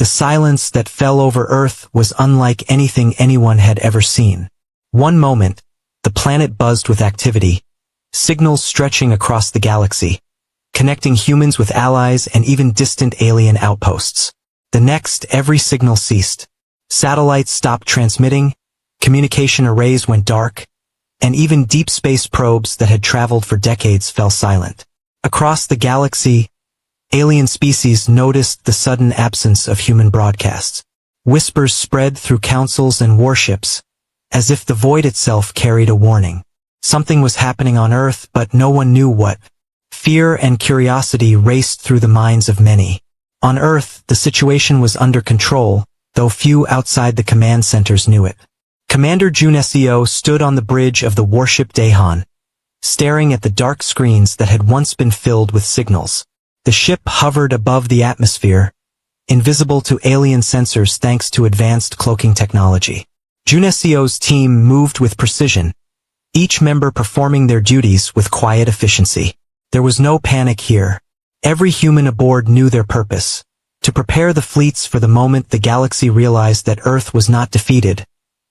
The silence that fell over Earth was unlike anything anyone had ever seen. One moment, the planet buzzed with activity, signals stretching across the galaxy, connecting humans with allies and even distant alien outposts. The next, every signal ceased. Satellites stopped transmitting, communication arrays went dark, and even deep space probes that had traveled for decades fell silent. Across the galaxy, alien species noticed the sudden absence of human broadcasts. Whispers spread through councils and warships, as if the void itself carried a warning. Something was happening on Earth, but no one knew what. Fear and curiosity raced through the minds of many. On Earth, the situation was under control, though few outside the command centers knew it. Commander Junesio stood on the bridge of the warship Dahan, staring at the dark screens that had once been filled with signals. The ship hovered above the atmosphere, invisible to alien sensors thanks to advanced cloaking technology. Junesio's team moved with precision, each member performing their duties with quiet efficiency. There was no panic here. Every human aboard knew their purpose: to prepare the fleets for the moment the galaxy realized that Earth was not defeated,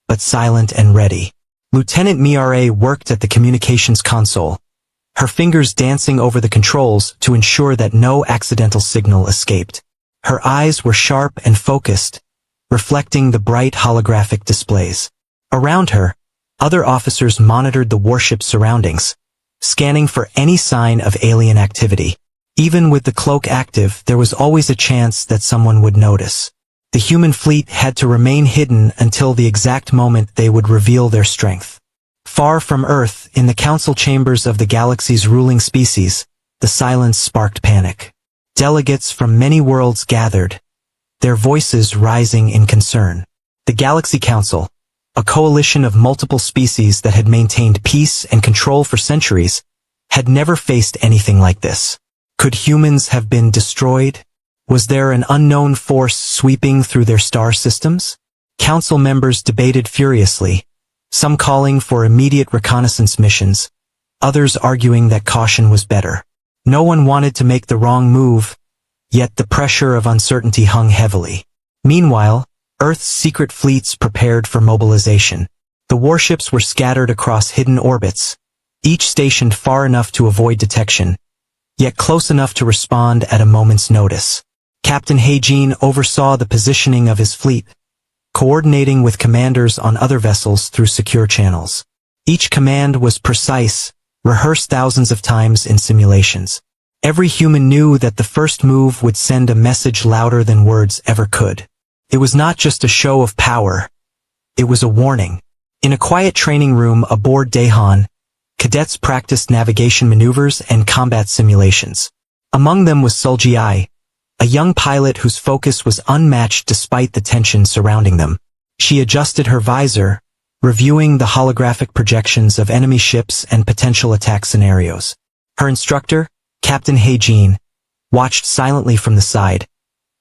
but silent and ready. Lieutenant Miare worked at the communications console, her fingers dancing over the controls to ensure that no accidental signal escaped. Her eyes were sharp and focused, reflecting the bright holographic displays. Around her, other officers monitored the warship's surroundings, scanning for any sign of alien activity. Even with the cloak active, there was always a chance that someone would notice. The human fleet had to remain hidden until the exact moment they would reveal their strength. Far from Earth, in the council chambers of the galaxy's ruling species, the silence sparked panic. Delegates from many worlds gathered, their voices rising in concern. The Galaxy Council, a coalition of multiple species that had maintained peace and control for centuries, had never faced anything like this. Could humans have been destroyed? Was there an unknown force sweeping through their star systems? Council members debated furiously, some calling for immediate reconnaissance missions, others arguing that caution was better. No one wanted to make the wrong move, yet the pressure of uncertainty hung heavily. Meanwhile, Earth's secret fleets prepared for mobilization. The warships were scattered across hidden orbits, each stationed far enough to avoid detection, yet close enough to respond at a moment's notice. Captain Heijin oversaw the positioning of his fleet, coordinating with commanders on other vessels through secure channels. Each command was precise, rehearsed thousands of times in simulations. Every human knew that the first move would send a message louder than words ever could. It was not just a show of power, it was a warning. In a quiet training room aboard Dahan, cadets practiced navigation maneuvers and combat simulations. Among them was Sulji, a young pilot whose focus was unmatched despite the tension surrounding them. She adjusted her visor, reviewing the holographic projections of enemy ships and potential attack scenarios. Her instructor, Captain Heijin, watched silently from the side,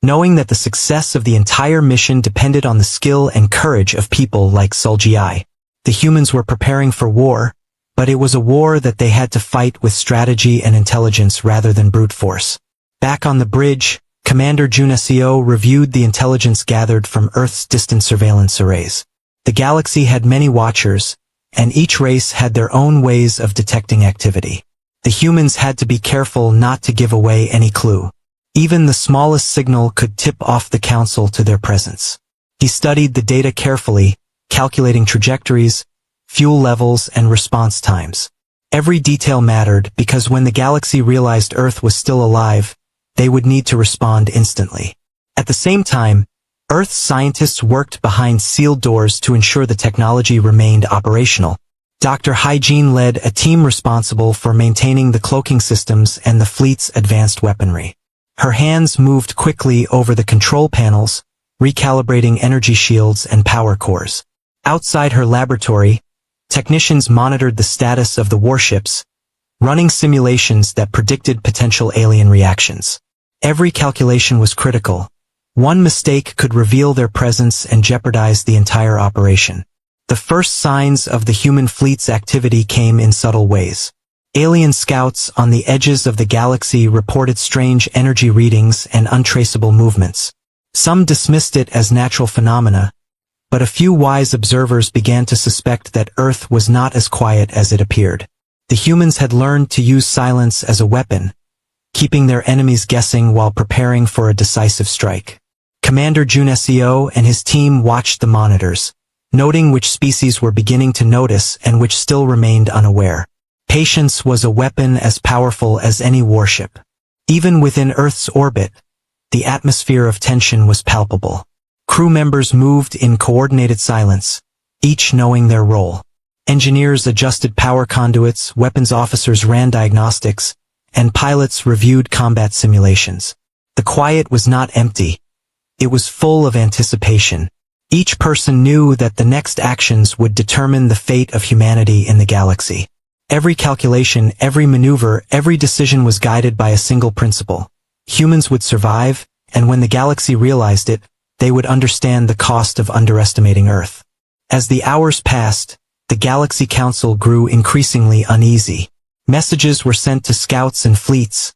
knowing that the success of the entire mission depended on the skill and courage of people like Sulji. The humans were preparing for war, but it was a war that they had to fight with strategy and intelligence rather than brute force. Back on the bridge, Commander Junesio reviewed the intelligence gathered from Earth's distant surveillance arrays. The galaxy had many watchers, and each race had their own ways of detecting activity. The humans had to be careful not to give away any clue. Even the smallest signal could tip off the council to their presence. He studied the data carefully, calculating trajectories, fuel levels, and response times. Every detail mattered because when the galaxy realized Earth was still alive, they would need to respond instantly. At the same time, Earth's scientists worked behind sealed doors to ensure the technology remained operational. Dr. Heijin led a team responsible for maintaining the cloaking systems and the fleet's advanced weaponry. Her hands moved quickly over the control panels, recalibrating energy shields and power cores. Outside her laboratory, technicians monitored the status of the warships, running simulations that predicted potential alien reactions. Every calculation was critical. One mistake could reveal their presence and jeopardize the entire operation. The first signs of the human fleet's activity came in subtle ways. Alien scouts on the edges of the galaxy reported strange energy readings and untraceable movements. Some dismissed it as natural phenomena, but a few wise observers began to suspect that Earth was not as quiet as it appeared. The humans had learned to use silence as a weapon, keeping their enemies guessing while preparing for a decisive strike. Commander Junesio and his team watched the monitors, noting which species were beginning to notice and which still remained unaware. Patience was a weapon as powerful as any warship. Even within Earth's orbit, the atmosphere of tension was palpable. Crew members moved in coordinated silence, each knowing their role. Engineers adjusted power conduits, weapons officers ran diagnostics, and pilots reviewed combat simulations. The quiet was not empty. It was full of anticipation. Each person knew that the next actions would determine the fate of humanity in the galaxy. Every calculation, every maneuver, every decision was guided by a single principle. Humans would survive, and when the galaxy realized it, they would understand the cost of underestimating Earth. As the hours passed, the Galaxy Council grew increasingly uneasy. Messages were sent to scouts and fleets,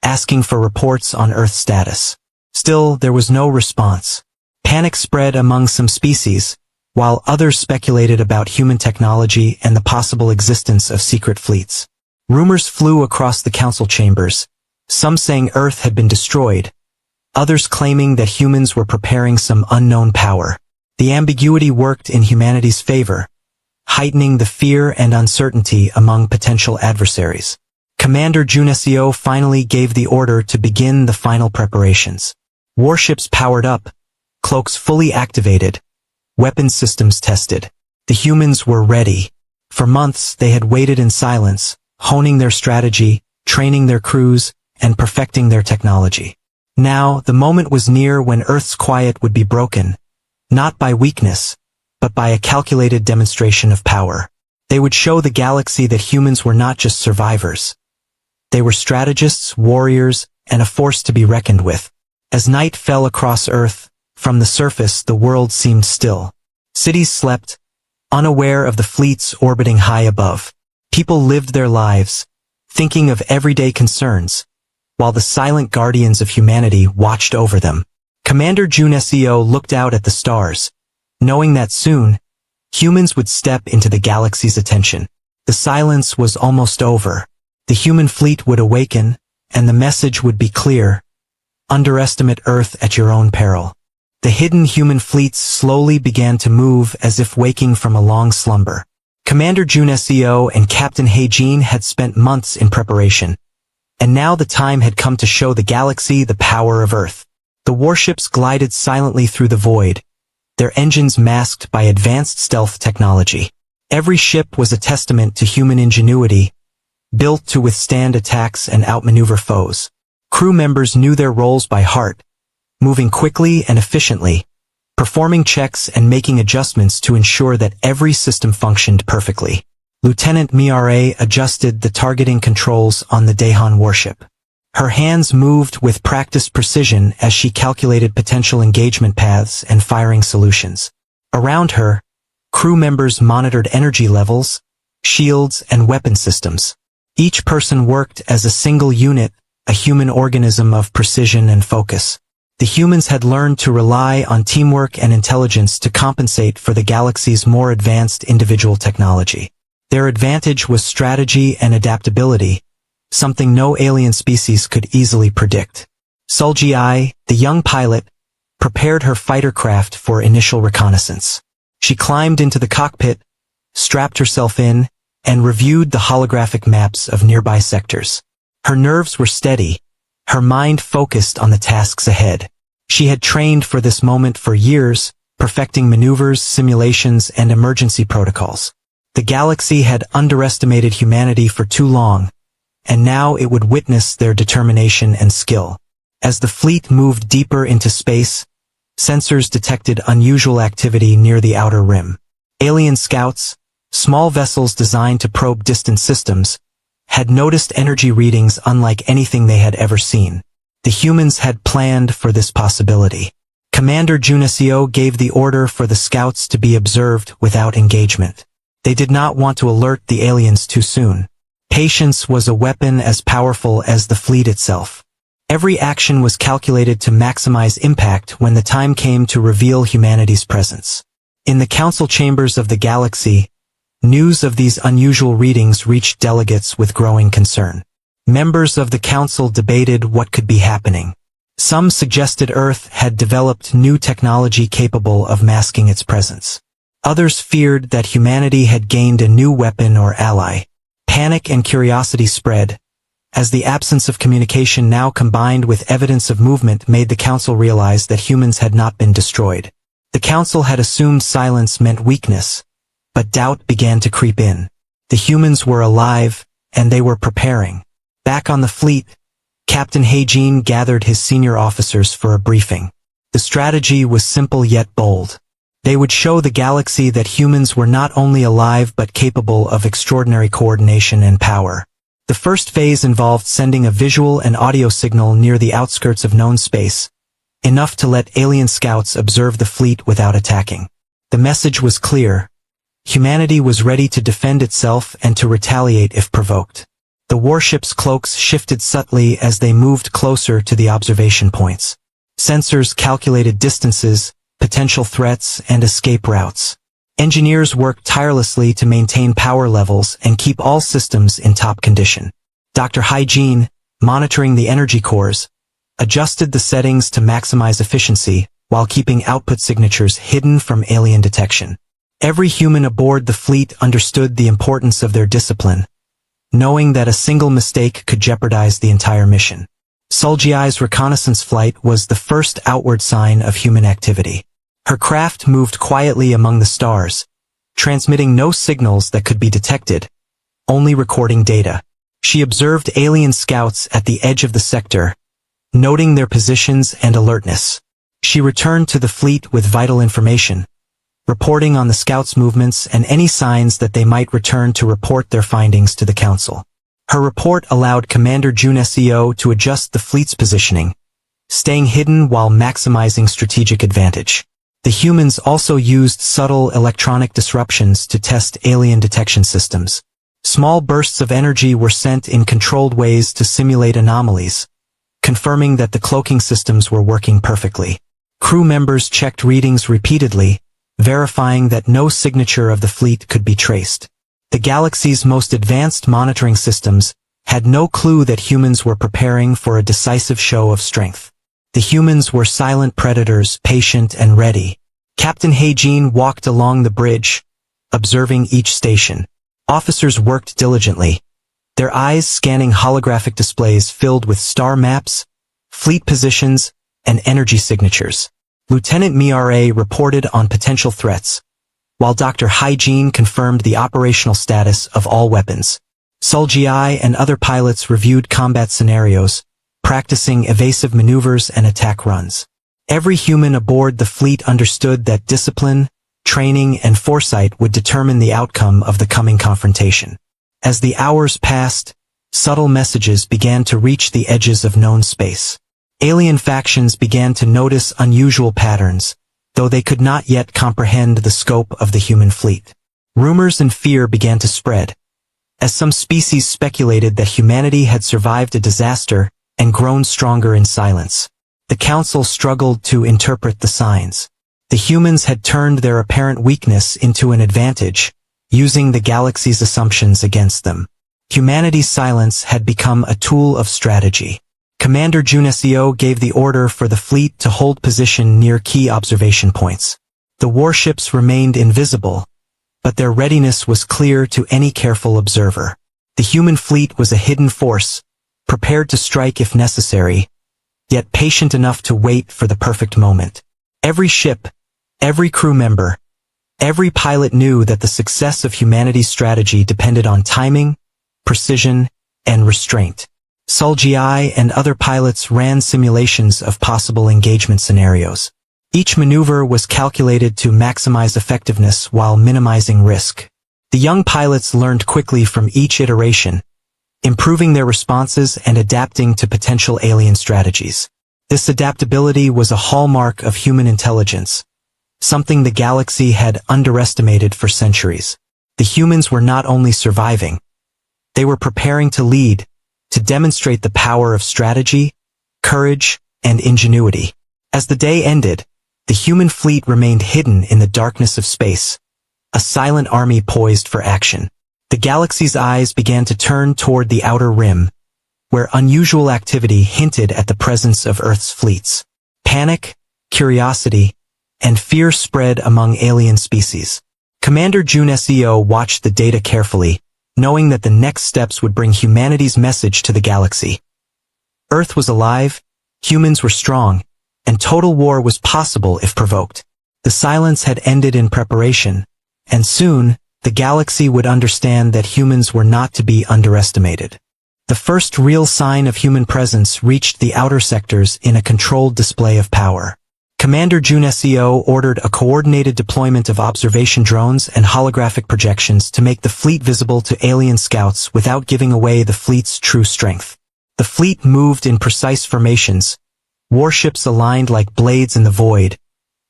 asking for reports on Earth's status. Still, there was no response. Panic spread among some species, while others speculated about human technology and the possible existence of secret fleets. Rumors flew across the council chambers, some saying Earth had been destroyed, others claiming that humans were preparing some unknown power. The ambiguity worked in humanity's favor, heightening the fear and uncertainty among potential adversaries. Commander Junesio finally gave the order to begin the final preparations. Warships powered up, cloaks fully activated, weapons systems tested. The humans were ready. For months they had waited in silence, honing their strategy, training their crews, and perfecting their technology. Now, the moment was near when Earth's quiet would be broken, not by weakness, but by a calculated demonstration of power. They would show the galaxy that humans were not just survivors. They were strategists, warriors, and a force to be reckoned with. As night fell across Earth, from the surface the world seemed still. Cities slept, unaware of the fleets orbiting high above. People lived their lives, thinking of everyday concerns, while the silent guardians of humanity watched over them. Commander Junesio looked out at the stars, knowing that soon, humans would step into the galaxy's attention. The silence was almost over. The human fleet would awaken, and the message would be clear: underestimate Earth at your own peril. The hidden human fleets slowly began to move as if waking from a long slumber. Commander Junesio and Captain Heijin had spent months in preparation, and now the time had come to show the galaxy the power of Earth. The warships glided silently through the void, their engines masked by advanced stealth technology. Every ship was a testament to human ingenuity, built to withstand attacks and outmaneuver foes. Crew members knew their roles by heart, moving quickly and efficiently, performing checks and making adjustments to ensure that every system functioned perfectly. Lieutenant Miare adjusted the targeting controls on the Daehan warship. Her hands moved with practiced precision as she calculated potential engagement paths and firing solutions. Around her, crew members monitored energy levels, shields, and weapon systems. Each person worked as a single unit, a human organism of precision and focus. The humans had learned to rely on teamwork and intelligence to compensate for the galaxy's more advanced individual technology. Their advantage was strategy and adaptability, something no alien species could easily predict. Sulji, the young pilot, prepared her fighter craft for initial reconnaissance. She climbed into the cockpit, strapped herself in, and reviewed the holographic maps of nearby sectors. Her nerves were steady, her mind focused on the tasks ahead. She had trained for this moment for years, perfecting maneuvers, simulations, and emergency protocols. The galaxy had underestimated humanity for too long, and now it would witness their determination and skill. As the fleet moved deeper into space, sensors detected unusual activity near the outer rim. Alien scouts, small vessels designed to probe distant systems, had noticed energy readings unlike anything they had ever seen. The humans had planned for this possibility. Commander Junesio gave the order for the scouts to be observed without engagement. They did not want to alert the aliens too soon. Patience was a weapon as powerful as the fleet itself. Every action was calculated to maximize impact when the time came to reveal humanity's presence. In the council chambers of the galaxy, news of these unusual readings reached delegates with growing concern. Members of the council debated what could be happening. Some suggested Earth had developed new technology capable of masking its presence. Others feared that humanity had gained a new weapon or ally. Panic and curiosity spread, as the absence of communication now combined with evidence of movement made the council realize that humans had not been destroyed. The council had assumed silence meant weakness, but doubt began to creep in. The humans were alive, and they were preparing. Back on the fleet, Captain Heijin gathered his senior officers for a briefing. The strategy was simple yet bold. They would show the galaxy that humans were not only alive but capable of extraordinary coordination and power. The first phase involved sending a visual and audio signal near the outskirts of known space, enough to let alien scouts observe the fleet without attacking. The message was clear. Humanity was ready to defend itself and to retaliate if provoked. The warship's cloaks shifted subtly as they moved closer to the observation points. Sensors calculated distances, potential threats, and escape routes. Engineers worked tirelessly to maintain power levels and keep all systems in top condition. Dr. Heijin, monitoring the energy cores, adjusted the settings to maximize efficiency while keeping output signatures hidden from alien detection. Every human aboard the fleet understood the importance of their discipline, knowing that a single mistake could jeopardize the entire mission. Suljiai's reconnaissance flight was the first outward sign of human activity. Her craft moved quietly among the stars, transmitting no signals that could be detected, only recording data. She observed alien scouts at the edge of the sector, noting their positions and alertness. She returned to the fleet with vital information, reporting on the scouts' movements and any signs that they might return to report their findings to the council. Her report allowed Commander Jun Seo to adjust the fleet's positioning, staying hidden while maximizing strategic advantage. The humans also used subtle electronic disruptions to test alien detection systems. Small bursts of energy were sent in controlled ways to simulate anomalies, confirming that the cloaking systems were working perfectly. Crew members checked readings repeatedly, verifying that no signature of the fleet could be traced. The galaxy's most advanced monitoring systems had no clue that humans were preparing for a decisive show of strength. The humans were silent predators, patient and ready. Captain Heijin walked along the bridge, observing each station. Officers worked diligently, their eyes scanning holographic displays filled with star maps, fleet positions, and energy signatures. Lieutenant Mira reported on potential threats, while Dr. Heijin confirmed the operational status of all weapons. Suljiai and other pilots reviewed combat scenarios, practicing evasive maneuvers and attack runs. Every human aboard the fleet understood that discipline, training, and foresight would determine the outcome of the coming confrontation. As the hours passed, subtle messages began to reach the edges of known space. Alien factions began to notice unusual patterns, though they could not yet comprehend the scope of the human fleet. Rumors and fear began to spread, as some species speculated that humanity had survived a disaster and grown stronger in silence. The council struggled to interpret the signs. The humans had turned their apparent weakness into an advantage, using the galaxy's assumptions against them. Humanity's silence had become a tool of strategy. Commander Jun Seo gave the order for the fleet to hold position near key observation points. The warships remained invisible, but their readiness was clear to any careful observer. The human fleet was a hidden force, prepared to strike if necessary, yet patient enough to wait for the perfect moment. Every ship, every crew member, every pilot knew that the success of humanity's strategy depended on timing, precision, and restraint. Suljiai and other pilots ran simulations of possible engagement scenarios. Each maneuver was calculated to maximize effectiveness while minimizing risk. The young pilots learned quickly from each iteration, improving their responses and adapting to potential alien strategies. This adaptability was a hallmark of human intelligence, something the galaxy had underestimated for centuries. The humans were not only surviving, they were preparing to lead, to demonstrate the power of strategy, courage, and ingenuity. As the day ended, the human fleet remained hidden in the darkness of space, a silent army poised for action. The galaxy's eyes began to turn toward the outer rim, where unusual activity hinted at the presence of Earth's fleets. Panic, curiosity, and fear spread among alien species. Commander Jun Seo watched the data carefully, knowing that the next steps would bring humanity's message to the galaxy. Earth was alive, humans were strong, and total war was possible if provoked. The silence had ended in preparation, and soon, the galaxy would understand that humans were not to be underestimated. The first real sign of human presence reached the outer sectors in a controlled display of power. Commander Jun Seo ordered a coordinated deployment of observation drones and holographic projections to make the fleet visible to alien scouts without giving away the fleet's true strength. The fleet moved in precise formations, warships aligned like blades in the void,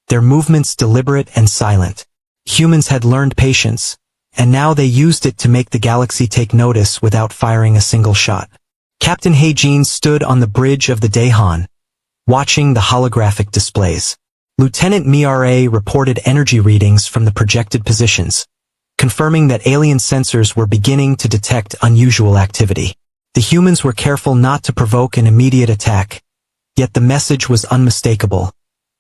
their movements deliberate and silent. Humans had learned patience, and now they used it to make the galaxy take notice without firing a single shot. Captain He-jin stood on the bridge of the Daehan, watching the holographic displays. Lieutenant Mira reported energy readings from the projected positions, confirming that alien sensors were beginning to detect unusual activity. The humans were careful not to provoke an immediate attack, yet the message was unmistakable.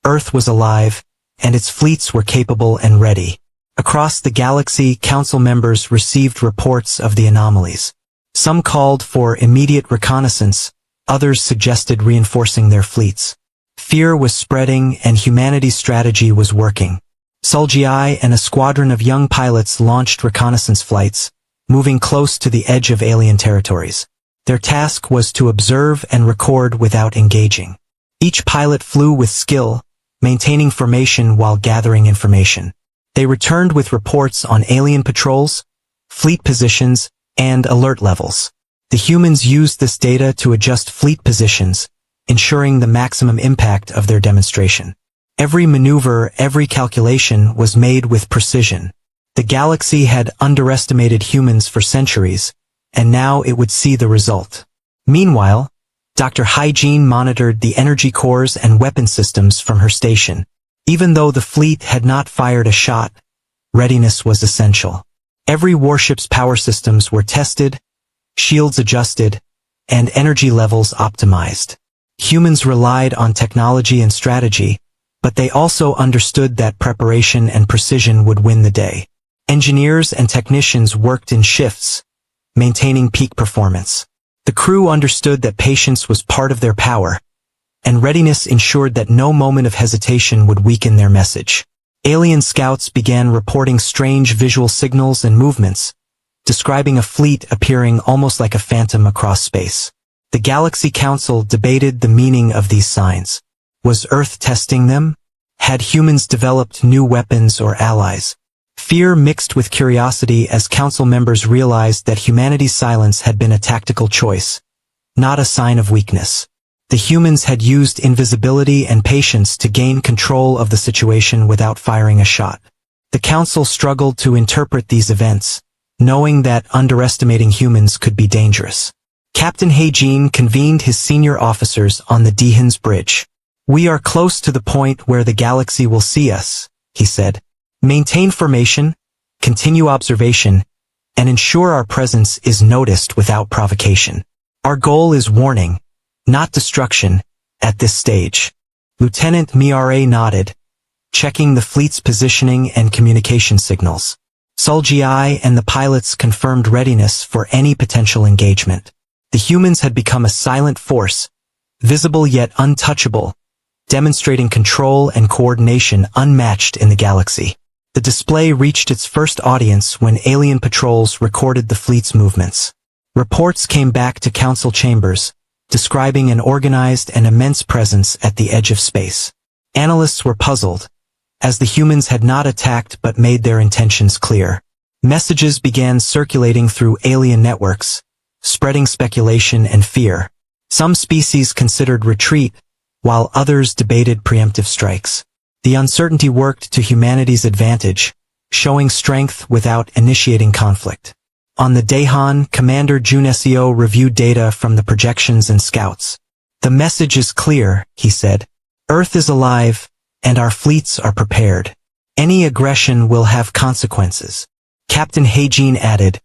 Earth was alive, and its fleets were capable and ready. Across the galaxy, council members received reports of the anomalies. Some called for immediate reconnaissance, others suggested reinforcing their fleets. Fear was spreading and humanity's strategy was working. Sulji and a squadron of young pilots launched reconnaissance flights, moving close to the edge of alien territories. Their task was to observe and record without engaging. Each pilot flew with skill, maintaining formation while gathering information. They returned with reports on alien patrols, fleet positions, and alert levels. The humans used this data to adjust fleet positions, ensuring the maximum impact of their demonstration. Every maneuver, every calculation was made with precision. The galaxy had underestimated humans for centuries, and now it would see the result. Meanwhile, Dr. He-jin monitored the energy cores and weapon systems from her station. Even though the fleet had not fired a shot, readiness was essential. Every warship's power systems were tested, shields adjusted, and energy levels optimized. Humans relied on technology and strategy, but they also understood that preparation and precision would win the day. Engineers and technicians worked in shifts, maintaining peak performance. The crew understood that patience was part of their power, and readiness ensured that no moment of hesitation would weaken their message. Alien scouts began reporting strange visual signals and movements, describing a fleet appearing almost like a phantom across space. The Galaxy Council debated the meaning of these signs. Was Earth testing them? Had humans developed new weapons or allies? Fear mixed with curiosity as council members realized that humanity's silence had been a tactical choice, not a sign of weakness. The humans had used invisibility and patience to gain control of the situation without firing a shot. The council struggled to interpret these events, knowing that underestimating humans could be dangerous. Captain He-jin convened his senior officers on the Daehan's bridge. "We are close to the point where the galaxy will see us," he said. "Maintain formation, continue observation, and ensure our presence is noticed without provocation. Our goal is warning, not destruction, at this stage." Lieutenant Mira nodded, checking the fleet's positioning and communication signals. Sulji and the pilots confirmed readiness for any potential engagement. The humans had become a silent force, visible yet untouchable, demonstrating control and coordination unmatched in the galaxy. The display reached its first audience when alien patrols recorded the fleet's movements. Reports came back to council chambers, describing an organized and immense presence at the edge of space. Analysts were puzzled, as the humans had not attacked but made their intentions clear. Messages began circulating through alien networks, spreading speculation and fear. Some species considered retreat, while others debated preemptive strikes. The uncertainty worked to humanity's advantage, showing strength without initiating conflict. On the Daehan, Commander Jun Seo reviewed data from the projections and scouts. "The message is clear," he said. "Earth is alive, and our fleets are prepared. Any aggression will have consequences." Captain Heijin added,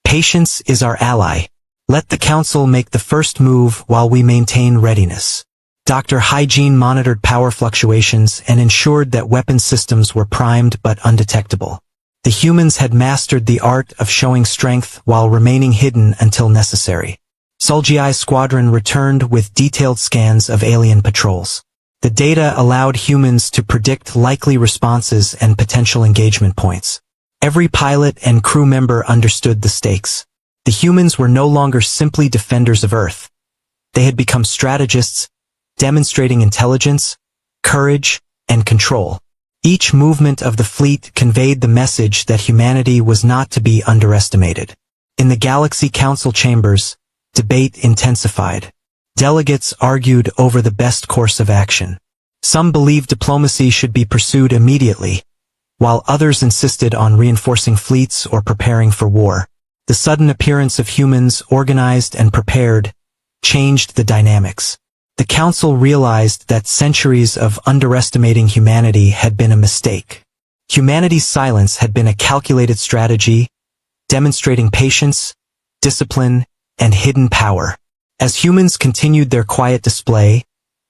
"Patience is our ally. Let the Council make the first move while we maintain readiness." Dr. Heijin monitored power fluctuations and ensured that weapon systems were primed but undetectable. The humans had mastered the art of showing strength while remaining hidden until necessary. Sulgi's squadron returned with detailed scans of alien patrols. The data allowed humans to predict likely responses and potential engagement points. Every pilot and crew member understood the stakes. The humans were no longer simply defenders of Earth. They had become strategists, demonstrating intelligence, courage, and control. Each movement of the fleet conveyed the message that humanity was not to be underestimated. In the Galaxy Council chambers, debate intensified. Delegates argued over the best course of action. Some believed diplomacy should be pursued immediately, while others insisted on reinforcing fleets or preparing for war. The sudden appearance of humans, organized and prepared, changed the dynamics. The Council realized that centuries of underestimating humanity had been a mistake. Humanity's silence had been a calculated strategy, demonstrating patience, discipline, and hidden power. As humans continued their quiet display,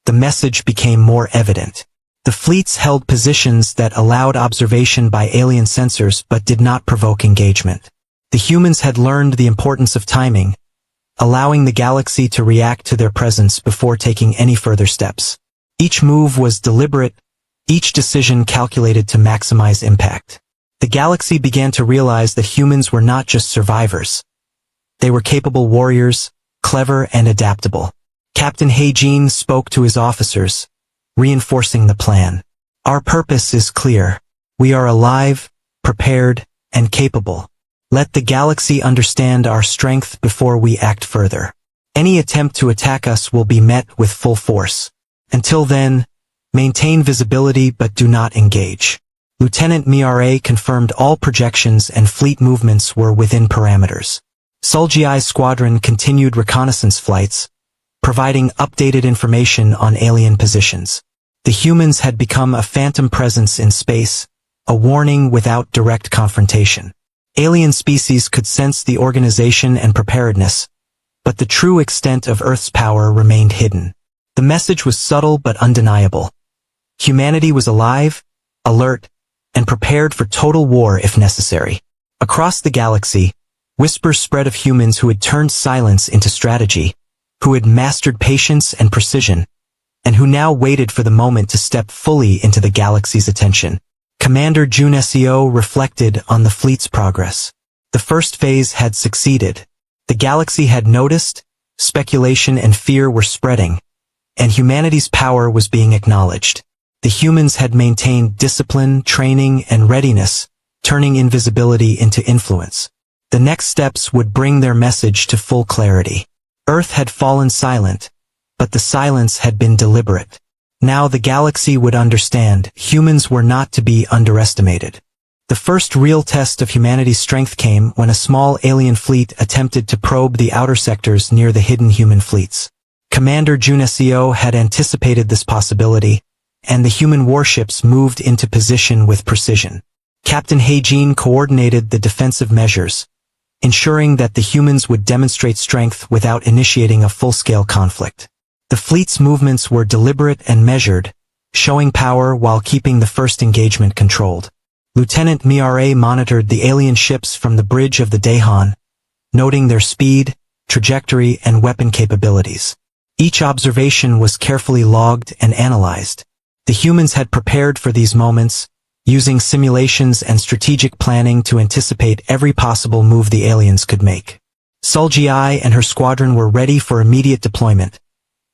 the message became more evident. The fleets held positions that allowed observation by alien sensors but did not provoke engagement. The humans had learned the importance of timing, allowing the galaxy to react to their presence before taking any further steps. Each move was deliberate, each decision calculated to maximize impact. The galaxy began to realize that humans were not just survivors. They were capable warriors, clever and adaptable. Captain Heijin spoke to his officers, reinforcing the plan. "Our purpose is clear. We are alive, prepared, and capable. Let the galaxy understand our strength before we act further. Any attempt to attack us will be met with full force. Until then, maintain visibility but do not engage." Lieutenant Mira confirmed all projections and fleet movements were within parameters. Sulgi's squadron continued reconnaissance flights, providing updated information on alien positions. The humans had become a phantom presence in space, a warning without direct confrontation. Alien species could sense the organization and preparedness, but the true extent of Earth's power remained hidden. The message was subtle but undeniable. Humanity was alive, alert, and prepared for total war if necessary. Across the galaxy, whispers spread of humans who had turned silence into strategy, who had mastered patience and precision, and who now waited for the moment to step fully into the galaxy's attention. Commander Junesio reflected on the fleet's progress. The first phase had succeeded. The galaxy had noticed, speculation and fear were spreading, and humanity's power was being acknowledged. The humans had maintained discipline, training, and readiness, turning invisibility into influence. The next steps would bring their message to full clarity. Earth had fallen silent, but the silence had been deliberate. Now the galaxy would understand humans were not to be underestimated. The first real test of humanity's strength came when a small alien fleet attempted to probe the outer sectors near the hidden human fleets. Commander Junesio had anticipated this possibility, and the human warships moved into position with precision. Captain Heijin coordinated the defensive measures, ensuring that the humans would demonstrate strength without initiating a full-scale conflict. The fleet's movements were deliberate and measured, showing power while keeping the first engagement controlled. Lieutenant Mira monitored the alien ships from the bridge of the Dahan, noting their speed, trajectory, and weapon capabilities. Each observation was carefully logged and analyzed. The humans had prepared for these moments, using simulations and strategic planning to anticipate every possible move the aliens could make. Sulgi and her squadron were ready for immediate deployment,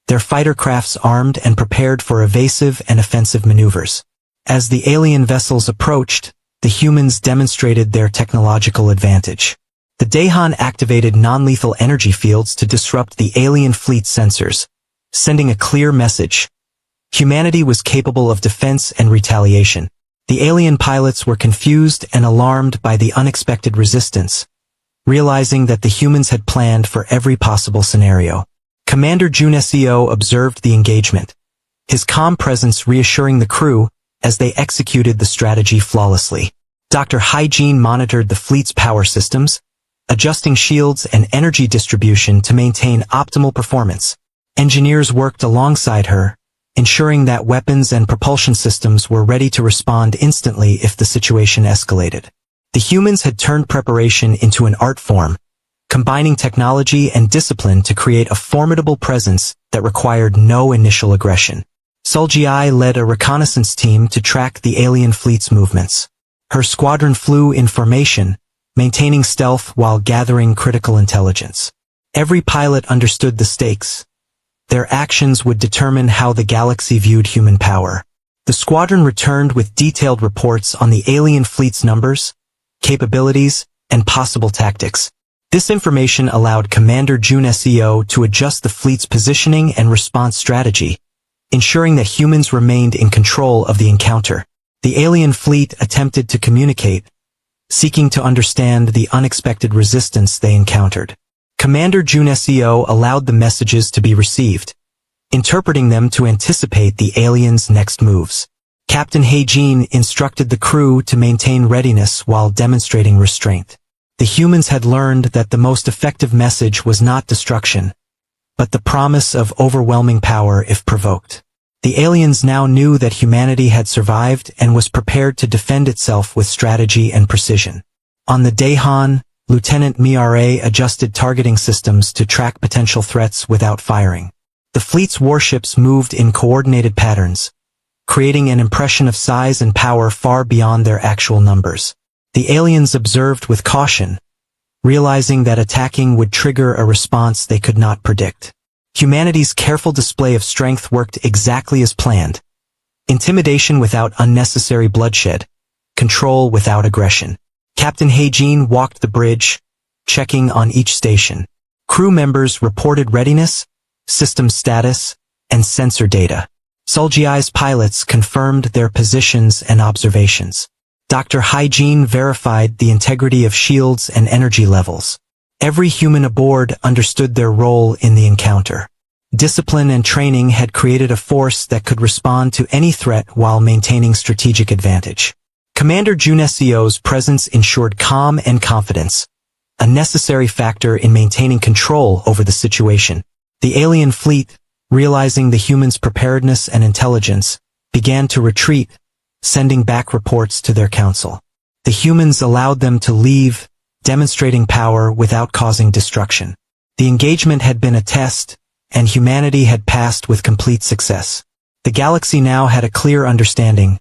their fighter crafts armed and prepared for evasive and offensive maneuvers. As the alien vessels approached, the humans demonstrated their technological advantage. The Dahan activated non-lethal energy fields to disrupt the alien fleet's sensors, sending a clear message. Humanity was capable of defense and retaliation. The alien pilots were confused and alarmed by the unexpected resistance, realizing that the humans had planned for every possible scenario. Commander Jun Seo observed the engagement, his calm presence reassuring the crew as they executed the strategy flawlessly. Dr. Hygiene monitored the fleet's power systems, adjusting shields and energy distribution to maintain optimal performance. Engineers worked alongside her, ensuring that weapons and propulsion systems were ready to respond instantly if the situation escalated. The humans had turned preparation into an art form, combining technology and discipline to create a formidable presence that required no initial aggression. Sulji led a reconnaissance team to track the alien fleet's movements. Her squadron flew in formation, maintaining stealth while gathering critical intelligence. Every pilot understood the stakes. Their actions would determine how the galaxy viewed human power. The squadron returned with detailed reports on the alien fleet's numbers, capabilities, and possible tactics. This information allowed Commander Jun Seo to adjust the fleet's positioning and response strategy, ensuring that humans remained in control of the encounter. The alien fleet attempted to communicate, seeking to understand the unexpected resistance they encountered. Commander Jun Seo allowed the messages to be received, interpreting them to anticipate the aliens' next moves. Captain Hygiene instructed the crew to maintain readiness while demonstrating restraint. The humans had learned that the most effective message was not destruction, but the promise of overwhelming power if provoked. The aliens now knew that humanity had survived and was prepared to defend itself with strategy and precision. On the Daehan, Lieutenant Mira adjusted targeting systems to track potential threats without firing. The fleet's warships moved in coordinated patterns, creating an impression of size and power far beyond their actual numbers. The aliens observed with caution, realizing that attacking would trigger a response they could not predict. Humanity's careful display of strength worked exactly as planned. Intimidation without unnecessary bloodshed, control without aggression. Captain Hygiene walked the bridge, checking on each station. Crew members reported readiness, system status, and sensor data. Sulji's pilots confirmed their positions and observations. Dr. Hygiene verified the integrity of shields and energy levels. Every human aboard understood their role in the encounter. Discipline and training had created a force that could respond to any threat while maintaining strategic advantage. Commander Jun Seo's presence ensured calm and confidence, a necessary factor in maintaining control over the situation. The alien fleet, realizing the humans' preparedness and intelligence, began to retreat, sending back reports to their council. The humans allowed them to leave, demonstrating power without causing destruction. The engagement had been a test, and humanity had passed with complete success. The galaxy now had a clear understanding.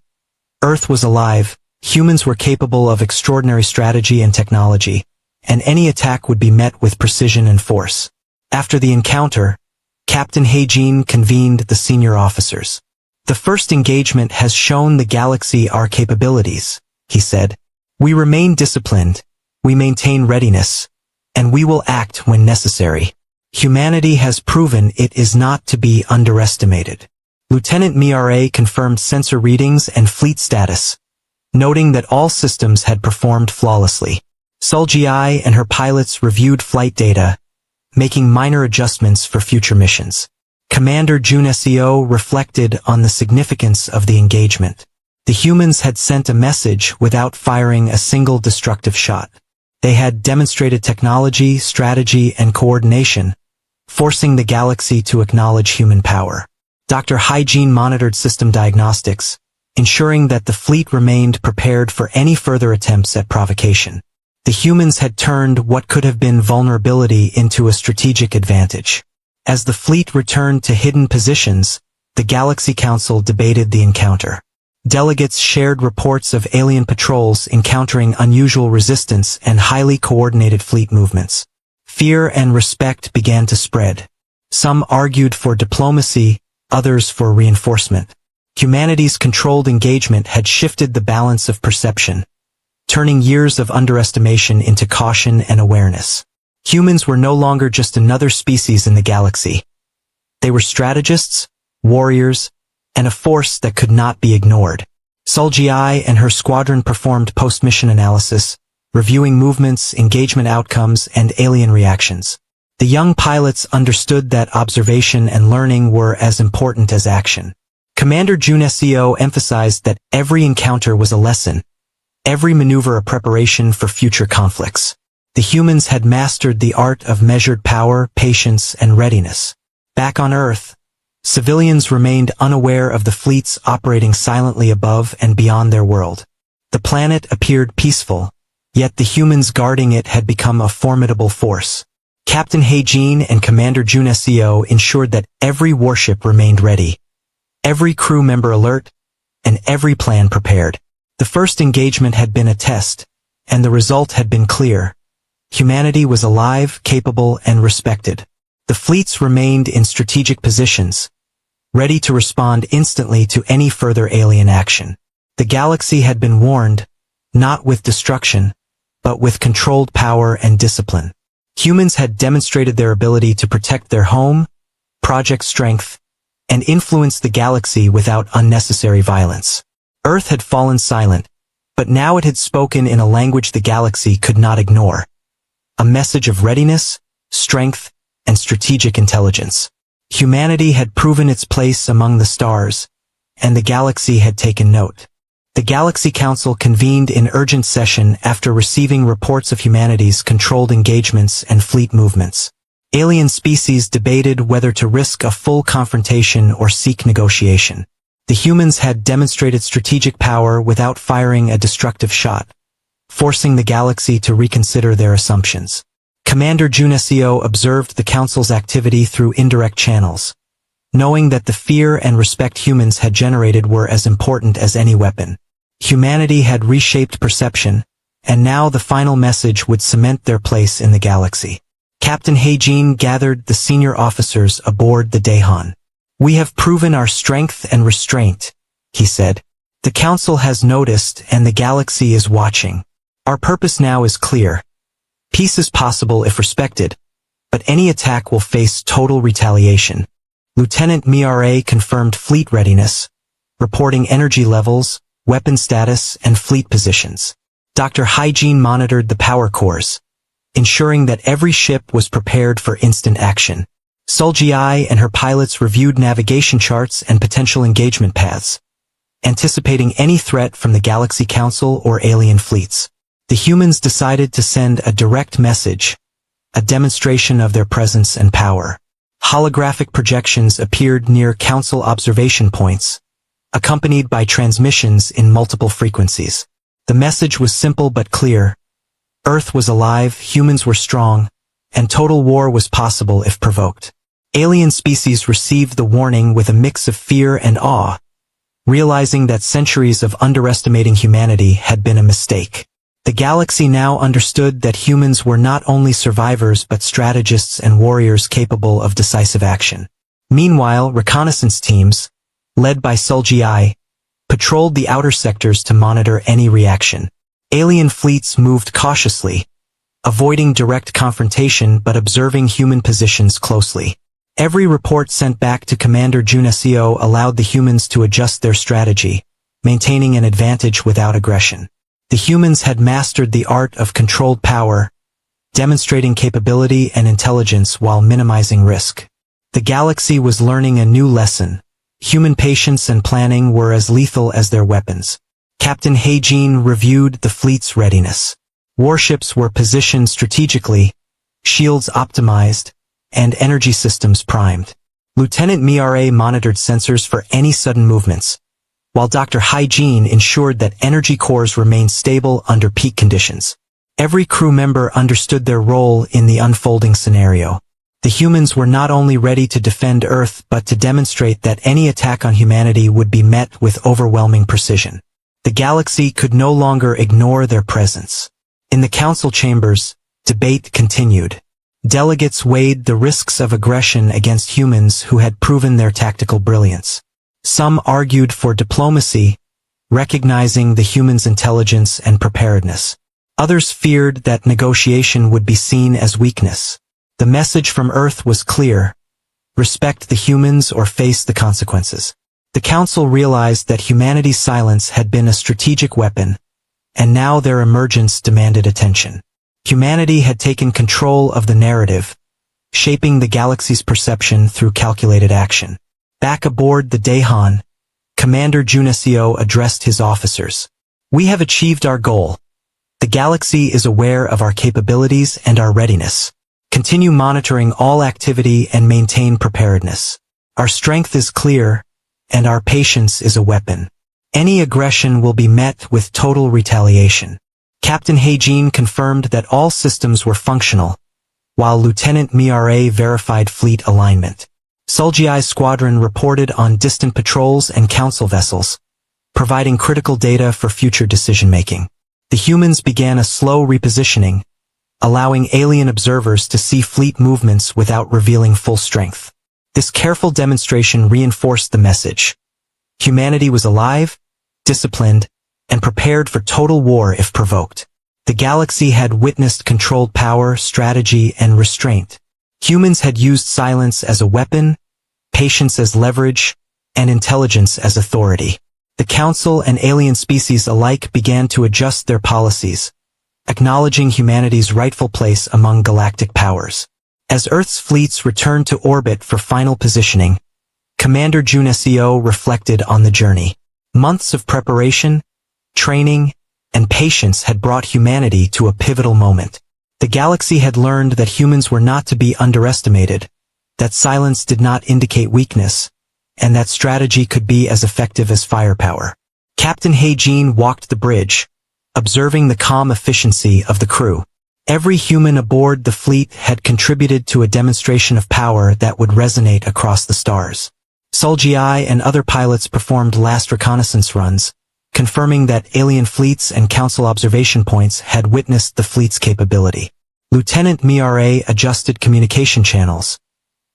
Earth was alive, humans were capable of extraordinary strategy and technology, and any attack would be met with precision and force. After the encounter, Captain Hygiene convened the senior officers. "The first engagement has shown the galaxy our capabilities," he said. "We remain disciplined, we maintain readiness, and we will act when necessary. Humanity has proven it is not to be underestimated." Lieutenant Mira confirmed sensor readings and fleet status, noting that all systems had performed flawlessly. Sulji and her pilots reviewed flight data, making minor adjustments for future missions. Commander Jun Seo reflected on the significance of the engagement. The humans had sent a message without firing a single destructive shot. They had demonstrated technology, strategy, and coordination, forcing the galaxy to acknowledge human power. Dr. Hygiene monitored system diagnostics, ensuring that the fleet remained prepared for any further attempts at provocation. The humans had turned what could have been vulnerability into a strategic advantage. As the fleet returned to hidden positions, the Galaxy Council debated the encounter. Delegates shared reports of alien patrols encountering unusual resistance and highly coordinated fleet movements. Fear and respect began to spread. Some argued for diplomacy, others for reinforcement. Humanity's controlled engagement had shifted the balance of perception, turning years of underestimation into caution and awareness. Humans were no longer just another species in the galaxy. They were strategists, warriors, and a force that could not be ignored. Sulji and her squadron performed post-mission analysis, reviewing movements, engagement outcomes, and alien reactions. The young pilots understood that observation and learning were as important as action. Commander Junesio emphasized that every encounter was a lesson, every maneuver a preparation for future conflicts. The humans had mastered the art of measured power, patience, and readiness. Back on Earth, civilians remained unaware of the fleets operating silently above and beyond their world. The planet appeared peaceful, yet the humans guarding it had become a formidable force. Captain Heijin and Commander Junesio ensured that every warship remained ready, every crew member alert, and every plan prepared. The first engagement had been a test, and the result had been clear. Humanity was alive, capable, and respected. The fleets remained in strategic positions, ready to respond instantly to any further alien action. The galaxy had been warned, not with destruction, but with controlled power and discipline. Humans had demonstrated their ability to protect their home, project strength, and influence the galaxy without unnecessary violence. Earth had fallen silent, but now it had spoken in a language the galaxy could not ignore. A message of readiness, strength, and strategic intelligence. Humanity had proven its place among the stars, and the galaxy had taken note. The Galaxy Council convened in urgent session after receiving reports of humanity's controlled engagements and fleet movements. Alien species debated whether to risk a full confrontation or seek negotiation. The humans had demonstrated strategic power without firing a destructive shot, forcing the galaxy to reconsider their assumptions. Commander Junesio observed the Council's activity through indirect channels, knowing that the fear and respect humans had generated were as important as any weapon. Humanity had reshaped perception, and now the final message would cement their place in the galaxy. Captain Heijin gathered the senior officers aboard the Daehan. "We have proven our strength and restraint," he said. "The Council has noticed and the galaxy is watching. Our purpose now is clear. Peace is possible if respected, but any attack will face total retaliation." Lieutenant Mira confirmed fleet readiness, reporting energy levels, weapon status, and fleet positions. Dr. Heijin monitored the power cores, ensuring that every ship was prepared for instant action. Sulji and her pilots reviewed navigation charts and potential engagement paths, anticipating any threat from the Galaxy Council or alien fleets. The humans decided to send a direct message, a demonstration of their presence and power. Holographic projections appeared near Council observation points, accompanied by transmissions in multiple frequencies. The message was simple but clear. Earth was alive, humans were strong, and total war was possible if provoked. Alien species received the warning with a mix of fear and awe, realizing that centuries of underestimating humanity had been a mistake. The galaxy now understood that humans were not only survivors but strategists and warriors capable of decisive action. Meanwhile, reconnaissance teams, led by Sulji, patrolled the outer sectors to monitor any reaction. Alien fleets moved cautiously, avoiding direct confrontation but observing human positions closely. Every report sent back to Commander Junesio allowed the humans to adjust their strategy, maintaining an advantage without aggression. The humans had mastered the art of controlled power, demonstrating capability and intelligence while minimizing risk. The galaxy was learning a new lesson. Human patience and planning were as lethal as their weapons. Captain Heijin reviewed the fleet's readiness. Warships were positioned strategically, shields optimized, and energy systems primed. Lieutenant Mira monitored sensors for any sudden movements, while Dr. Heijin ensured that energy cores remained stable under peak conditions. Every crew member understood their role in the unfolding scenario. The humans were not only ready to defend Earth but to demonstrate that any attack on humanity would be met with overwhelming precision. The galaxy could no longer ignore their presence. In the council chambers, debate continued. Delegates weighed the risks of aggression against humans who had proven their tactical brilliance. Some argued for diplomacy, recognizing the humans' intelligence and preparedness. Others feared that negotiation would be seen as weakness. The message from Earth was clear: respect the humans or face the consequences. The Council realized that humanity's silence had been a strategic weapon, and now their emergence demanded attention. Humanity had taken control of the narrative, shaping the galaxy's perception through calculated action. Back aboard the Daehan, Commander Junesio addressed his officers. "We have achieved our goal. The galaxy is aware of our capabilities and our readiness. Continue monitoring all activity and maintain preparedness. Our strength is clear, and our patience is a weapon. Any aggression will be met with total retaliation." Captain Heijin confirmed that all systems were functional, while Lieutenant Miare verified fleet alignment. Sulgiai's squadron reported on distant patrols and council vessels, providing critical data for future decision-making. The humans began a slow repositioning, allowing alien observers to see fleet movements without revealing full strength. This careful demonstration reinforced the message. Humanity was alive, disciplined, and prepared for total war if provoked. The galaxy had witnessed controlled power, strategy, and restraint. Humans had used silence as a weapon, patience as leverage, and intelligence as authority. The Council and alien species alike began to adjust their policies, acknowledging humanity's rightful place among galactic powers. As Earth's fleets returned to orbit for final positioning, Commander Junesio reflected on the journey. Months of preparation, training, and patience had brought humanity to a pivotal moment. The galaxy had learned that humans were not to be underestimated, that silence did not indicate weakness, and that strategy could be as effective as firepower. Captain Heijin walked the bridge, observing the calm efficiency of the crew. Every human aboard the fleet had contributed to a demonstration of power that would resonate across the stars. Sulgiai and other pilots performed last reconnaissance runs, confirming that alien fleets and council observation points had witnessed the fleet's capability. Lieutenant Miare adjusted communication channels,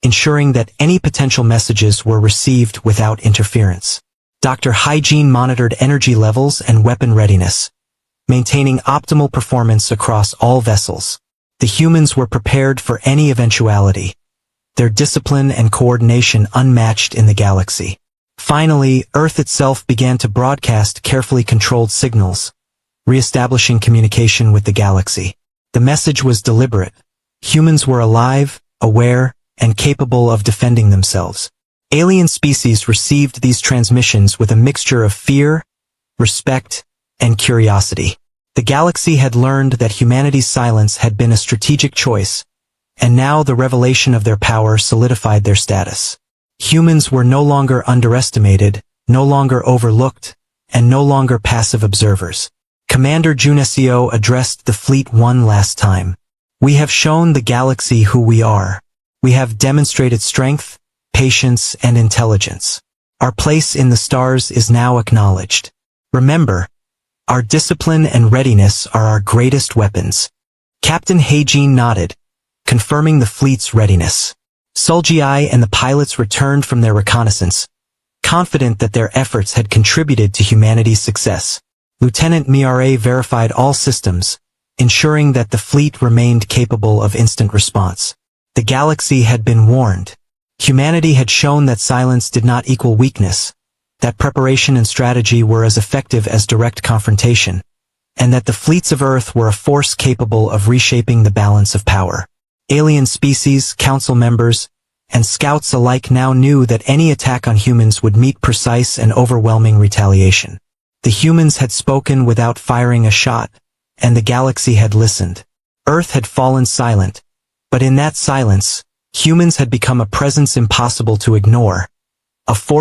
ensuring that any potential messages were received without interference. Dr. Heijin monitored energy levels and weapon readiness, maintaining optimal performance across all vessels. The humans were prepared for any eventuality, their discipline and coordination unmatched in the galaxy. Finally, Earth itself began to broadcast carefully controlled signals, re-establishing communication with the galaxy. The message was deliberate. Humans were alive, aware, and capable of defending themselves. Alien species received these transmissions with a mixture of fear, respect, and curiosity. The galaxy had learned that humanity's silence had been a strategic choice, and now the revelation of their power solidified their status. Humans were no longer underestimated, no longer overlooked, and no longer passive observers. Commander Junesio addressed the fleet one last time. "We have shown the galaxy who we are. We have demonstrated strength, patience, and intelligence. Our place in the stars is now acknowledged. Remember, our discipline and readiness are our greatest weapons." Captain Heijin nodded, confirming the fleet's readiness. Sulgiai and the pilots returned from their reconnaissance, confident that their efforts had contributed to humanity's success. Lieutenant Miare verified all systems, ensuring that the fleet remained capable of instant response. The galaxy had been warned. Humanity had shown that silence did not equal weakness, that preparation and strategy were as effective as direct confrontation, and that the fleets of Earth were a force capable of reshaping the balance of power. Alien species, council members, and scouts alike now knew that any attack on humans would meet precise and overwhelming retaliation. The humans had spoken without firing a shot, and the galaxy had listened. Earth had fallen silent, but in that silence, humans had become a presence impossible to ignore, a force